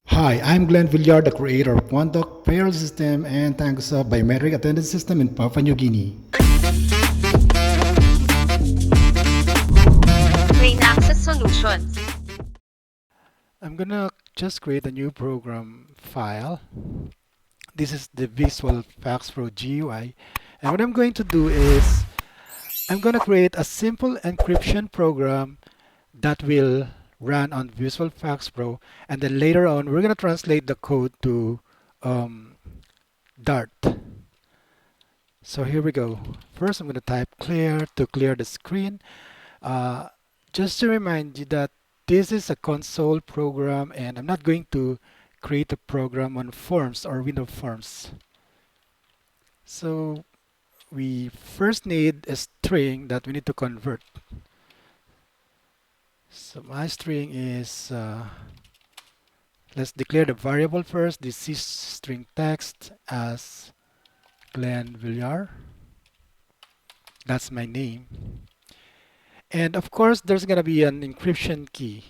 Hi, I'm Glenn Villar, the creator of OneDoc Payroll System and thanks Biometric Attendance System in Papua New Guinea. Reynaxis Solutions. I'm gonna just create a new program file. This is the Visual Foxpro GUI. And what I'm going to do is I'm gonna create a simple encryption program that will run on Visual Foxpro, and then later on we're gonna translate the code to um, Dart. So here we go. First I'm gonna type clear to clear the screen. Uh, just to remind you that this is a console program and I'm not going to create a program on forms or window forms. So we first need a string that we need to convert. So my string is, let's declare the variable first, the C string text as Glenn Villar. That's my name. And of course, there's going to be an encryption key.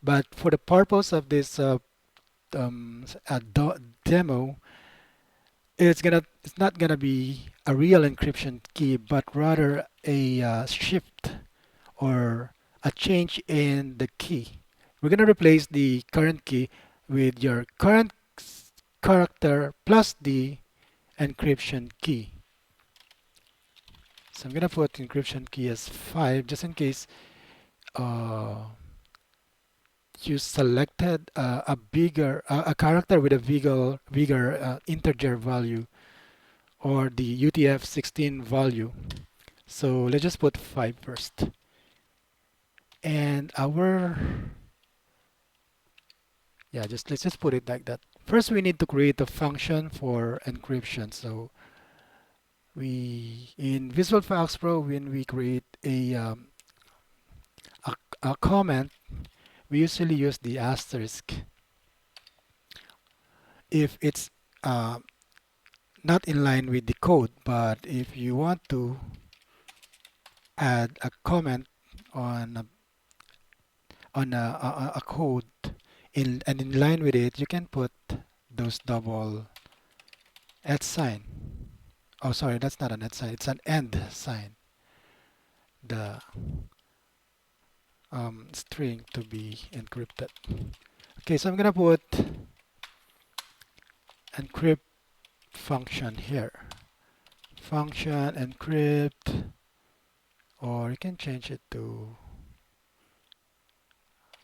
But for the purpose of this demo, it's not gonna be a real encryption key, but rather a shift or a change in the key. We're gonna replace the current key with your current character plus the encryption key. So I'm gonna put encryption key as 5 just in case uh, you selected a character with a bigger integer value or the UTF-16 value. So let's just put 5 first. And let's just put it like that. First, we need to create a function for encryption. So we in Visual Foxpro, when we create a, a comment, we usually use the asterisk if it's uh, not in line with the code. But if you want to add a comment on a code in line with it, you can put those double at sign. Oh, sorry, that's not an at sign. It's an and sign. The string to be encrypted. Okay, so I'm gonna put encrypt function here. Function encrypt, or you can change it to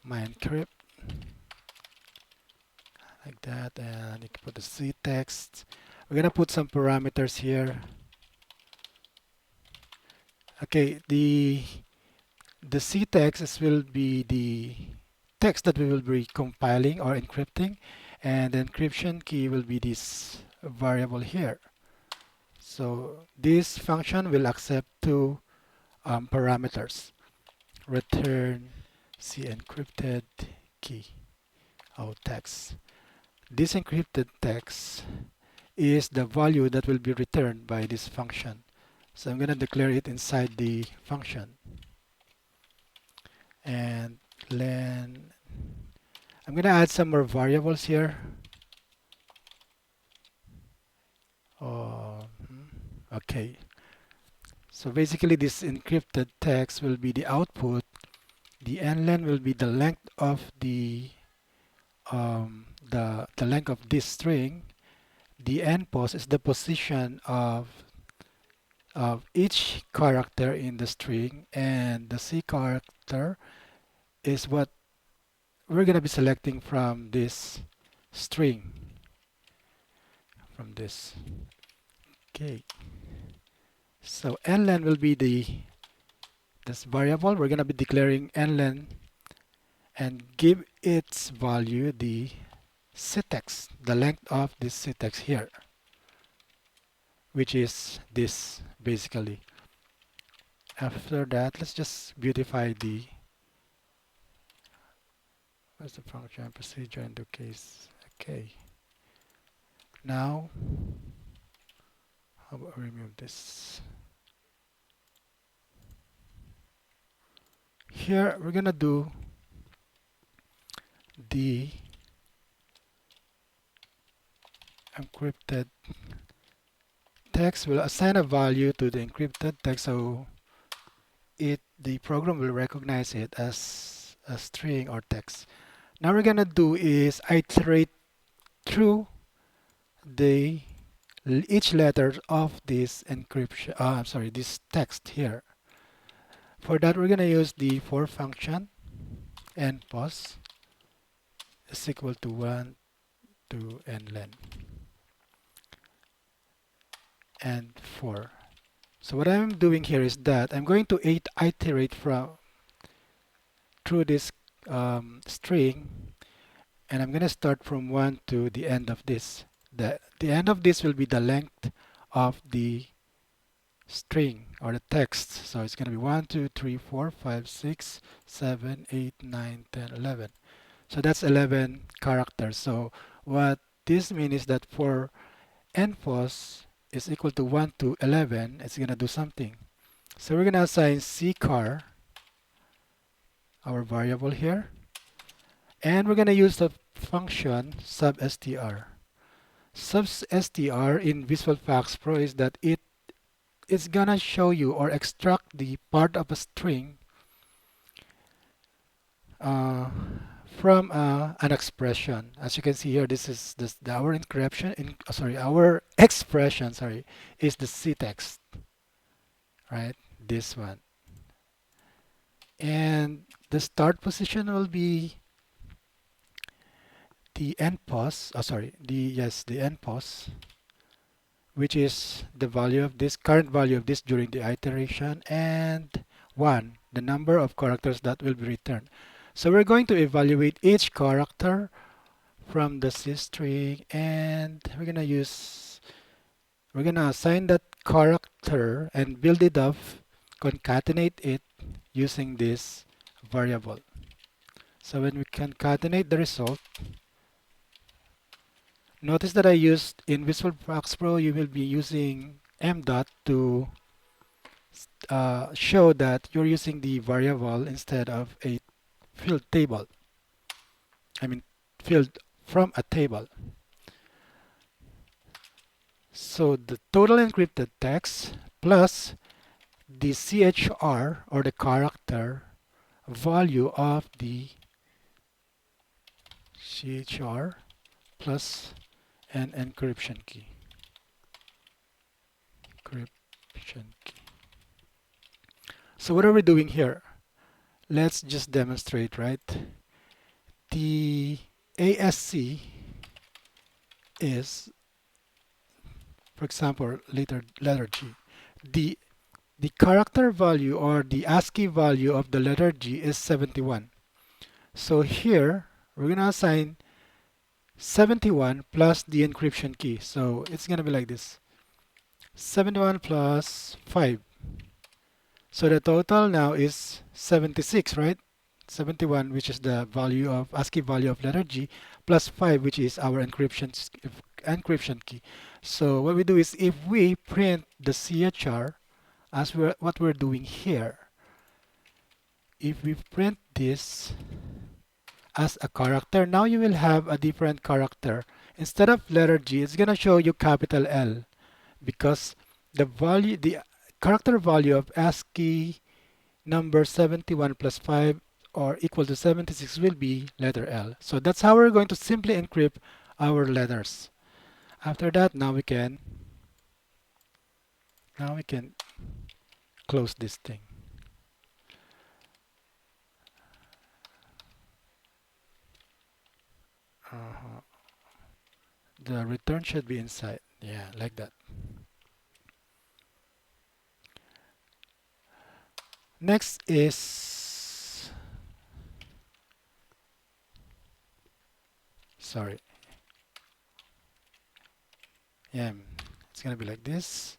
my encrypt like that, and you can put the C text. We're gonna put some parameters here. Okay, the C text will be the text that we will be compiling or encrypting, and the encryption key will be this variable here. So this function will accept two parameters: return C encrypted key of text. This encrypted text is the value that will be returned by this function. So I'm going to declare it inside the function. And then I'm going to add some more variables here. Oh, okay. So basically this encrypted text will be the output. The nlen will be the length of the length of this string. The npos is the position of each character in the string, and the C character is what we're going to be selecting from this string, from this. Okay, so nlen will be this variable. We're going to be declaring nlen and give its value the ctext, the length of this ctext here, which is this basically. After that, let's just beautify the what's the function procedure in the case. Okay, now how about remove this? Here we're gonna do the encrypted text will assign a value to the encrypted text, so the program will recognize it as a string or text. Now we're gonna do is iterate through the each letter of this encryption. I'm sorry, this text here. For that, we're gonna use the for function and pos is equal to 1 to n len and 4. So what I'm doing here is that I'm going to iterate through this string, and I'm going to start from 1 to the end of this. The end of this will be the length of the string or the text. So it's going to be 1, 2, 3, 4, 5, 6, 7, 8, 9, 10, 11. So that's 11 characters. So what this means is that for npos is equal to 1 to 11, it's going to do something. So we're going to assign cchar, our variable here, and we're going to use the function substr. Substr in Visual Foxpro is that it's going to show you or extract the part of a string uh, from an expression. As you can see here, this is our encryption. Our expression. Sorry, is the C text, right? This one, and the start position will be the npos. The npos, which is the value of this current value of this during the iteration, and 1, the number of characters that will be returned. So we're going to evaluate each character from the C string, and we're gonna assign that character and build it up, concatenate it using this variable. So when we concatenate the result, notice that I used in Visual Foxpro, you will be using m dot to show that you're using the variable instead of a field table. I mean field from a table. So the total encrypted text plus the chr or the character value of the chr plus an encryption key. Encryption key. So what are we doing here? Let's just demonstrate, right? The ASC is, for example, letter G. The character value or the ASCII value of the letter G is 71. So here we're gonna assign 71 plus the encryption key. So it's gonna be like this: 71 plus 5. So the total now is 76, right? 71, which is the value of ASCII value of letter G, plus 5, which is our encryption key. So what we do is if we print the CHR as what we're doing here, if we print this as a character, now you will have a different character. Instead of letter G, it's gonna show you capital L because the character value of ASCII number 71 plus 5 or equal to 76 will be letter L. So that's how we're going to simply encrypt our letters. After that, now we can close this thing. The return should be inside. Yeah, like that. Next is, sorry. Yeah, it's gonna be like this.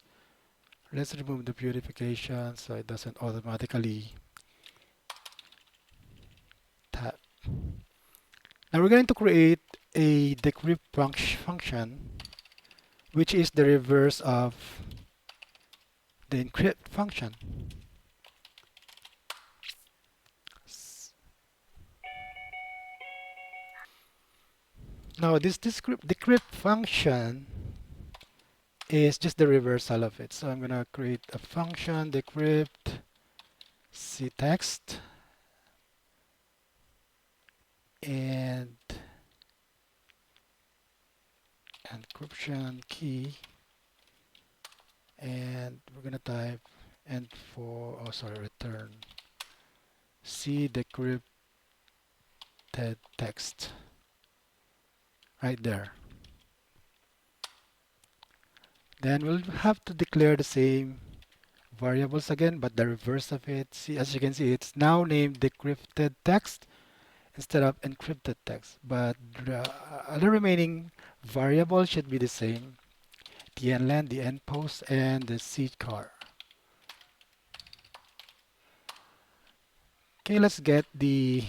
Let's remove the purification so it doesn't automatically tap. Now we're going to create a decrypt function, which is the reverse of the encrypt function. Now this decrypt function is just the reversal of it. So I'm gonna create a function decrypt c text and encryption key, and we're gonna type and for return c decrypted text right there. Then we'll have to declare the same variables again, but the reverse of it. See, as you can see, it's now named decrypted text instead of encrypted text, but the other remaining variables should be the same: the nlen, the npost, and the cchar. Okay, let's get the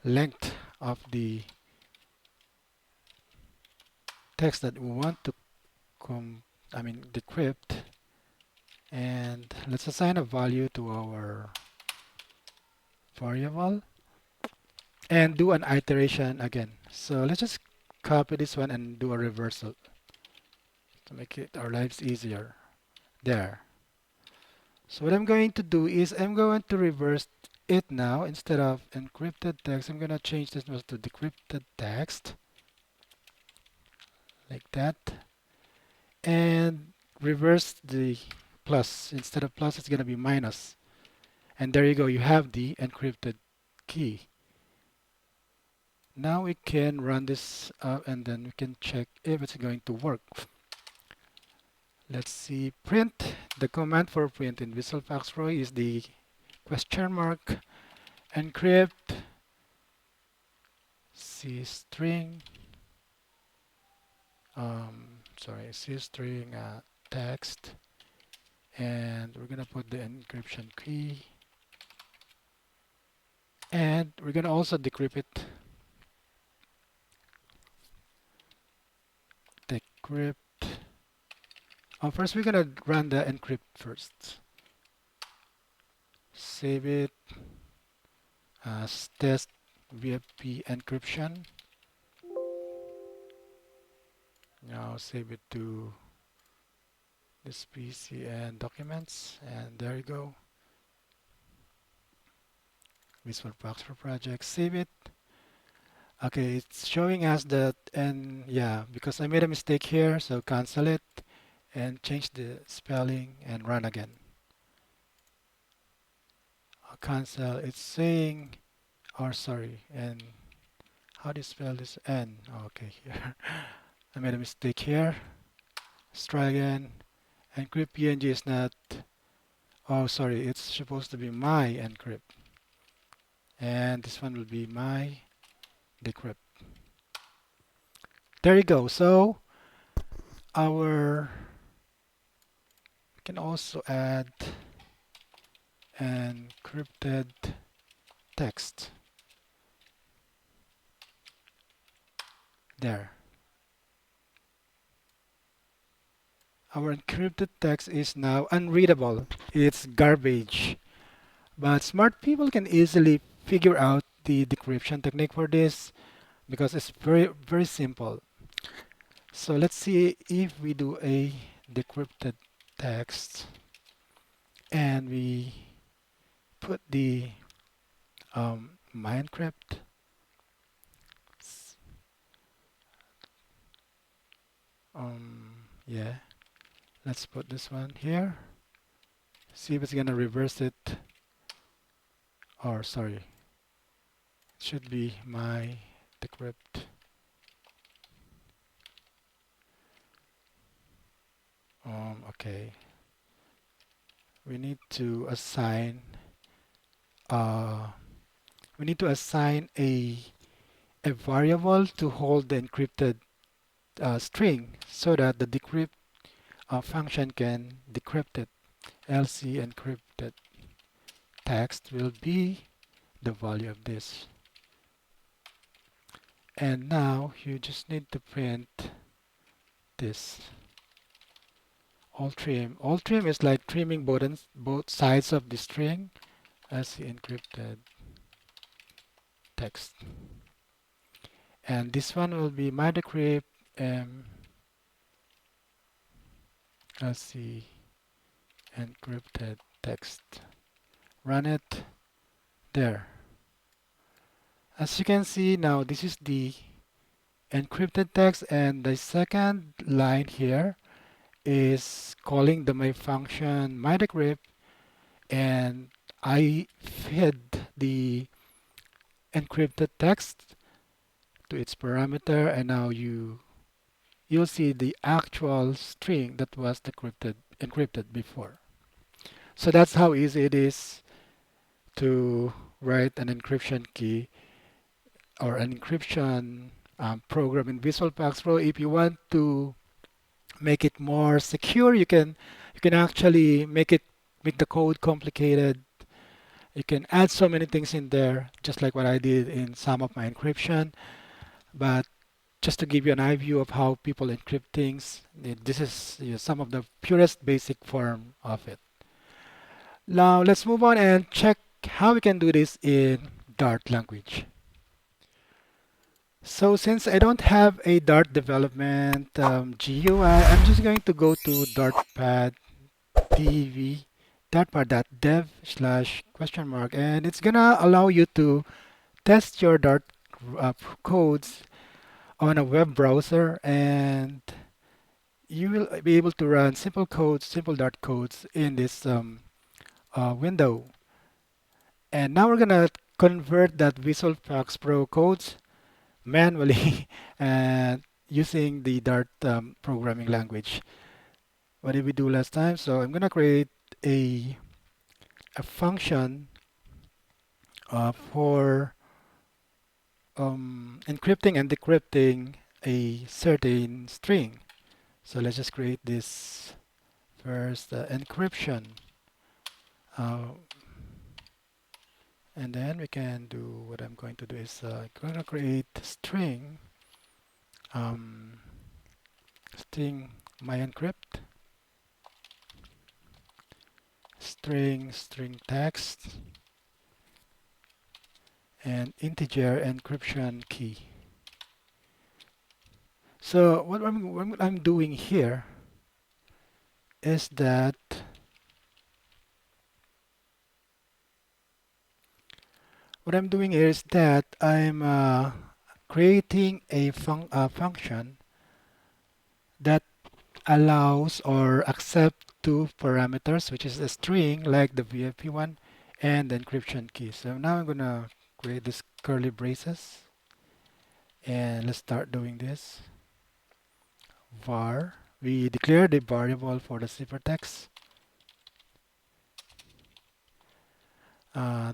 length of the text that we want to decrypt, and let's assign a value to our variable and do an iteration again. So let's just copy this one and do a reversal to make it our lives easier. There. So what I'm going to do is I'm going to reverse it now. Instead of encrypted text, I'm going to change this to decrypted text like that, and reverse the plus. Instead of plus, it's going to be minus. And there you go, you have the encrypted key. Now we can run this up and then we can check if it's going to work. Let's see, print. The command for print in Visual Foxpro is the question mark encrypt c string c string text, and we're gonna put the encryption key, and we're gonna also decrypt it. Decrypt. First we're gonna run the encrypt first. Save it as test VFP encryption. Now save it to this PC and documents, and there you go. Visual Foxpro project, save it. Okay, it's showing us that, and yeah, because I made a mistake here, so cancel it and change the spelling and run again. Cancel, it's saying, and how do you spell this N? Okay, here. I made a mistake here. Let's try again. Encrypt PNG is not, it's supposed to be my encrypt. And this one will be my decrypt. There you go. So we can also add encrypted text. There. Our encrypted text is now unreadable. It's garbage. But smart people can easily figure out the decryption technique for this because it's very, very simple. So let's see if we do a decrypted text and we put the my encrypt. Yeah, let's put this one here. See if it's gonna reverse it. It should be my decrypt. Okay. We need to assign a variable to hold the encrypted string so that the decrypt function can decrypt it. LC encrypted text will be the value of this. And now you just need to print this. All trim. All trim is like trimming both sides of the string. LC encrypted text. And this one will be my decrypt. Let's see, encrypted text. Run it there. As you can see now, this is the encrypted text, and the second line here is calling the my function my decrypt, and I fed the encrypted text to its parameter, and now you'll see the actual string that was encrypted before. So that's how easy it is to write an encryption key or an encryption program in Visual Foxpro. If you want to make it more secure, you can actually make the code complicated. You can add so many things in there, just like what I did in some of my encryption. But just to give you an eye view of how people encrypt things, this is some of the purest basic form of it. Now let's move on and check how we can do this in Dart language. So since I don't have a Dart development GUI, I'm just going to go to dartpad tv dartpad.dev slash question mark, and it's gonna allow you to test your Dart codes on a web browser, and you will be able to run simple codes, simple Dart codes in this window. And now we're gonna convert that Visual Foxpro codes manually and using the Dart programming language. What did we do last time? So I'm gonna create a function for encrypting and decrypting a certain string. So let's just create this first encryption, uh, and then we can do what I'm going to do is I'm going to create string um, string my encrypt string text and integer encryption key. So what I'm doing here is that I'm creating a function that allows or accept two parameters, which is a string like the VFP one and the encryption key. So now I'm gonna create this curly braces, and let's start doing this. Var, we declare the variable for the ciphertext.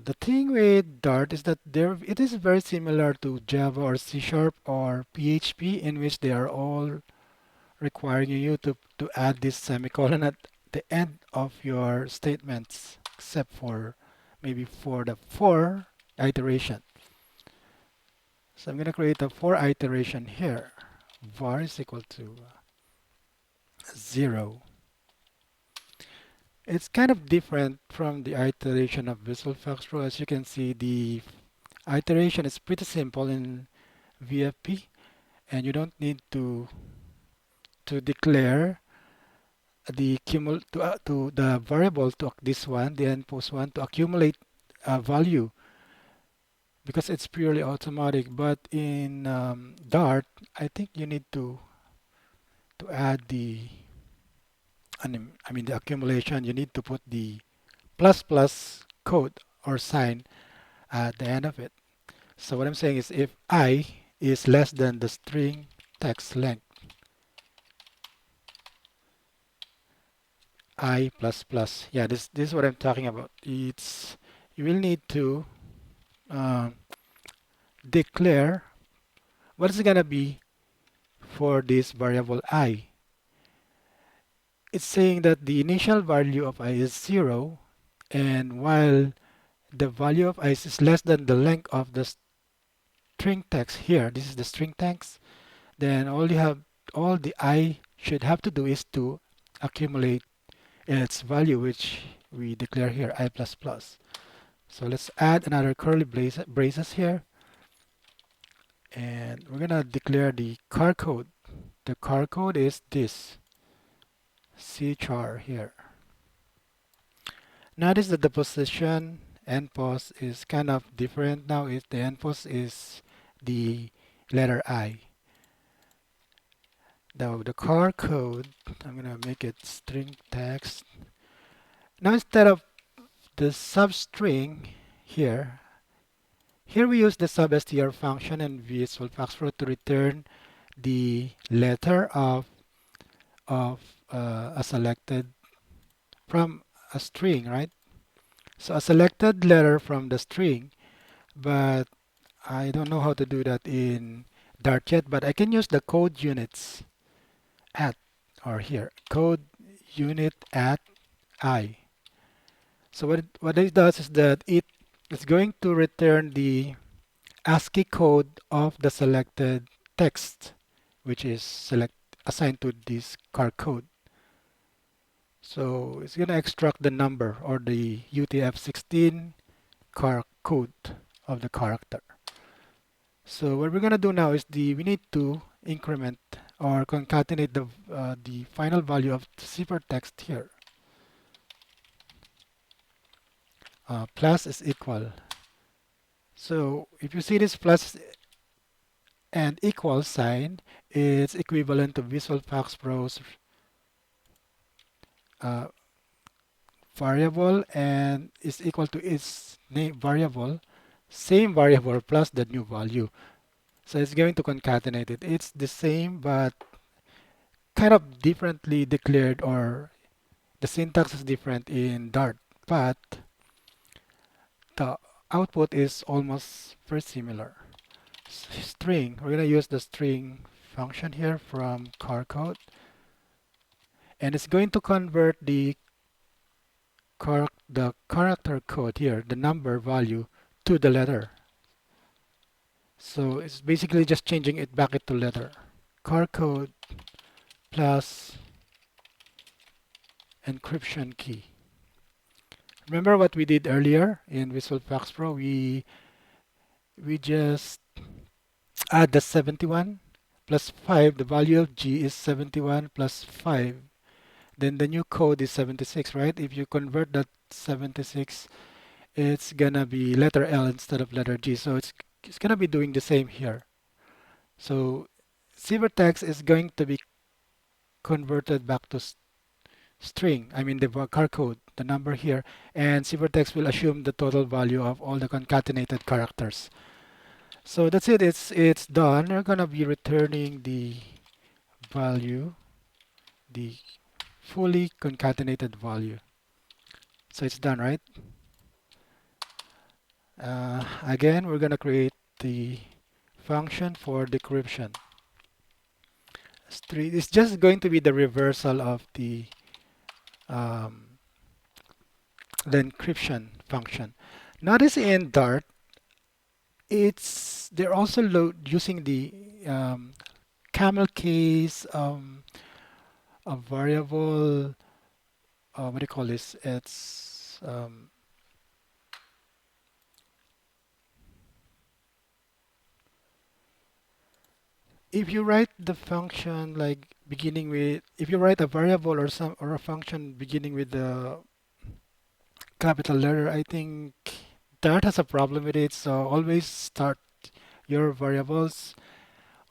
The thing with Dart is that it is very similar to Java or C Sharp or PHP, in which they are all requiring you to add this semicolon at the end of your statements, except for maybe for the for iteration. So I'm going to create a for iteration here. Var is equal to 0. It's kind of different from the iteration of Visual Foxpro. As you can see, the iteration is pretty simple in VFP, and you don't need to declare the to the variable to this one, the endpost one, to accumulate a value, because it's purely automatic. But in Dart, I think you need to add the I mean the accumulation. You need to put the plus plus code or sign at the end of it. So what I'm saying is, if I is less than the string text length, I plus plus. Yeah, this is what I'm talking about. It's you will need to uh, declare what is gonna be for this variable I. It's saying that the initial value of I is 0, and while the value of I is less than the length of the string text here, this is the string text, then all the I should have to do is to accumulate its value, which we declare here, I plus plus. So let's add another curly braces here. And we're gonna declare the car code. The car code is this C char here. Notice that the position end post is kind of different now. The end post is the letter I. Now the car code, I'm gonna make it string text. Now instead of the substring here, here we use the substr function in Visual Foxpro to return the letter of a selected from a string, right? So a selected letter from the string, but I don't know how to do that in Dart yet, but I can use the code units at or here code unit at I. So what it does is that it is going to return the ASCII code of the selected text, which is assigned to this car code. So it's going to extract the number or the UTF-16 car code of the character. So what we're going to do now is we need to increment or concatenate the final value of the ciphertext here. Plus is equal. So if you see this plus and equal sign, it's equivalent to Visual Foxpro's uh, variable and is equal to its name variable, same variable plus the new value. So it's going to concatenate it. It's the same but kind of differently declared, or the syntax is different in Dart, but the output is almost very similar. String, we're going to use the string function here from car code, and it's going to convert the character code here, the number value, to the letter. So it's basically just changing it back into letter. Car code plus encryption key. Remember what we did earlier in Visual Foxpro? We just add the 71 plus 5. The value of G is 71 plus 5. Then the new code is 76, right? If you convert that 76, it's gonna be letter L instead of letter G. So it's gonna be doing the same here. So ciphertext is going to be converted back to string. I mean the car code, the number here, and ciphertext will assume the total value of all the concatenated characters. So that's it. It's done. We're gonna be returning the value, the fully concatenated value. So it's done, right? Again, we're gonna create the function for decryption. It's just going to be the reversal of um, the encryption function. Notice in Dart, they're also using the camel case, a variable. What do you call this? It's if you write the function like beginning with, if you write a variable or a function beginning with the capital letter, I think Dart has a problem with it. So always start your variables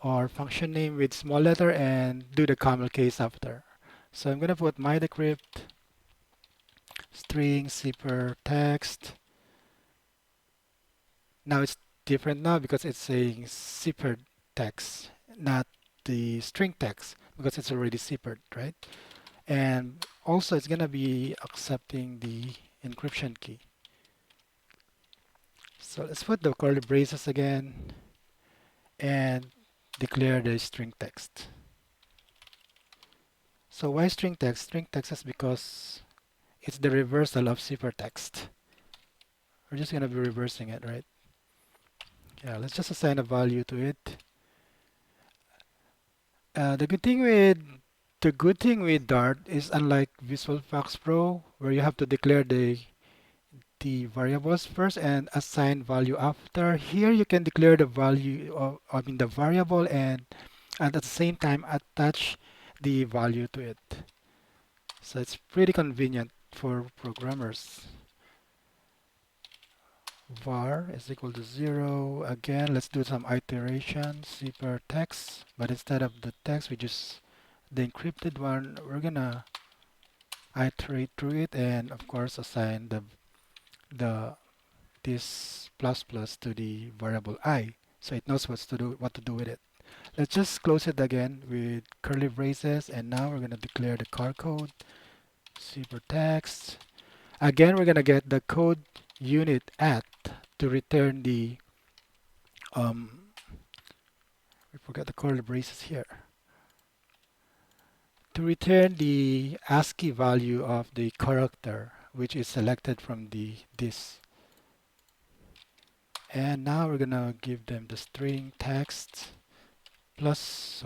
or function name with small letter and do the camel case after. So I'm gonna put my decrypt string zipper text. Now it's different now because it's saying zippered text, not the string text, because it's already zippered, right? And also it's gonna be accepting the encryption key. So let's put the curly braces again and declare the string text. So why string text? String text is because it's the reversal of ciphertext. We're just gonna be reversing it, right? Yeah, let's just assign a value to it. The good thing with Dart is unlike Visual Foxpro, where you have to declare the variables first and assign value after. Here you can declare the value of, the variable, and at the same time attach the value to it. So it's pretty convenient for programmers. Var is equal to 0. Again, let's do some iterations. C per text, but instead of the text, we just the encrypted one. We're gonna iterate through it, and of course assign the this plus plus to the variable I, so it knows what to do with it. Let's just close it again with curly braces, and now we're gonna declare the car code. C per text. Again, we're gonna get the code unit at to return the we forgot the curly braces here, to return the ASCII value of the character which is selected from the this. And now we're gonna give them the string text plus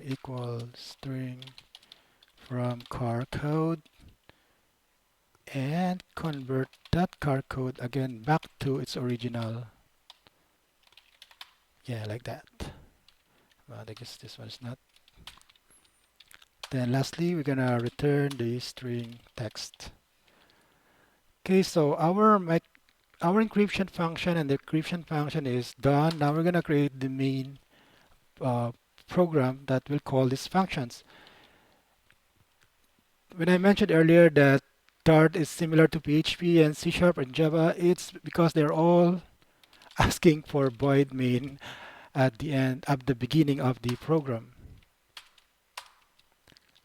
equal string from car code, and convert that car code again back to its original. Yeah, like that. Well, I guess this one is not. Then lastly, we're gonna return the string text. Okay, so our encryption function and the decryption function is done. Now we're gonna create the main uh, program that will call these functions. When I mentioned earlier that Dart is similar to PHP and C# and Java, it's because they're all asking for void main at the beginning of the program.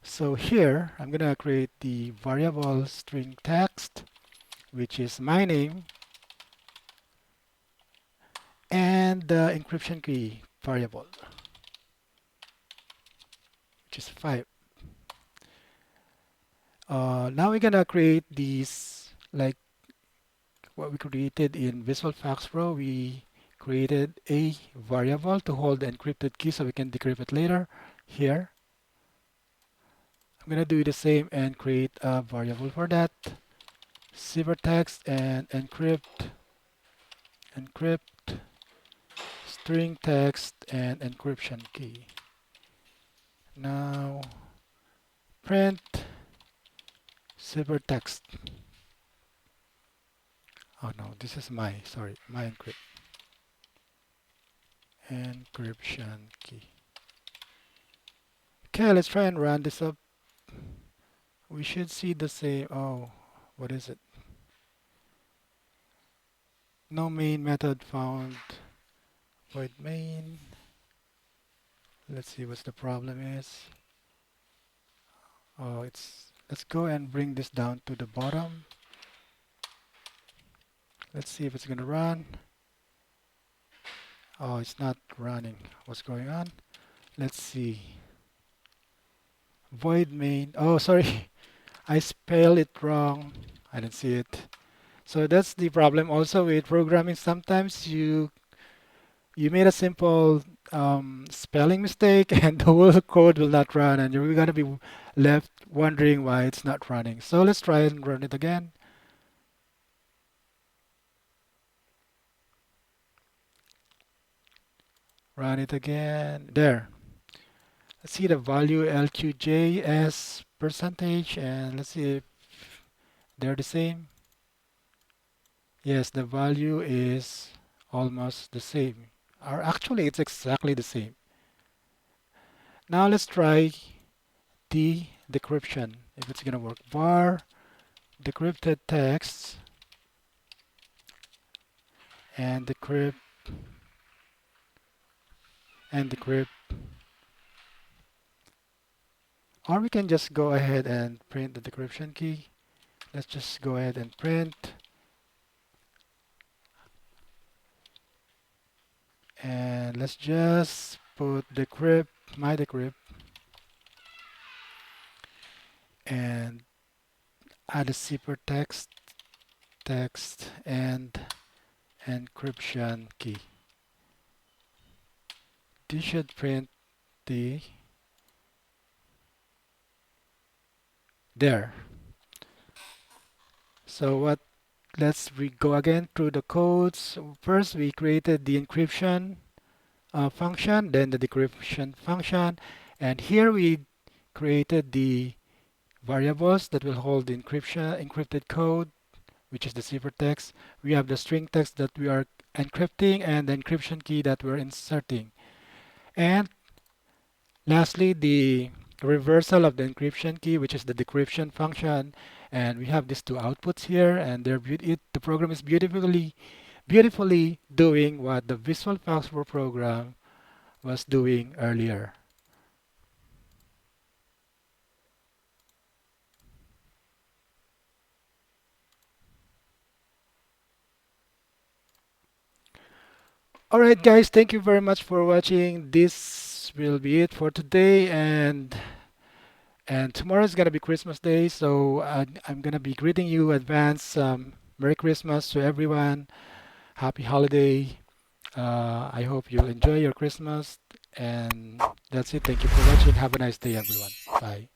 So here, I'm gonna create the variable string text, which is my name, and the encryption key variable, which is 5. Now we're gonna create these like what we created in Visual Foxpro. We created a variable to hold the encrypted key so we can decrypt it later. Here, I'm gonna do the same and create a variable for that. Ciphertext and encrypt string text and encryption key. Now print ciphertext. Oh no, this is my encryption key. Okay, let's try and run this up. We should see the same. Oh, what is it? No main method found. Void main. Let's see what's the problem is. Oh, let's go and bring this down to the bottom. Let's see if it's gonna run. Oh, it's not running. What's going on? Let's see. Void main. Oh, sorry. I spelled it wrong. I didn't see it. So that's the problem also with programming. Sometimes you made a simple spelling mistake and the whole code will not run, and you're gonna be left wondering why it's not running. So let's try and run it again. Run it again. There. Let's see the value LQJ as percentage, and let's see if they're the same. Yes, the value is almost the same. Or actually, it's exactly the same. Now let's try the decryption, if it's gonna work. Var decrypted text and decrypt and decrypt. Or we can just go ahead and print the decryption key. Let's just go ahead and print. And let's just put decrypt, my decrypt, and add a ciphertext, text, and encryption key. This should print the there. So what let's go again through the codes. First, we created the encryption function, then the decryption function, and here we created the variables that will hold the encrypted code, which is the ciphertext. We have the string text that we are encrypting and the encryption key that we're inserting. And lastly, the reversal of the encryption key, which is the decryption function. And we have these two outputs here, and the program is beautifully doing what the Visual Foxpro program was doing earlier. All right, guys, thank you very much for watching. This will be it for today, and tomorrow is gonna be Christmas Day, so I'm gonna be greeting you advance. Merry Christmas to everyone. Happy holiday. I hope you enjoy your Christmas, and that's it. Thank you for watching. Have a nice day, everyone. Bye.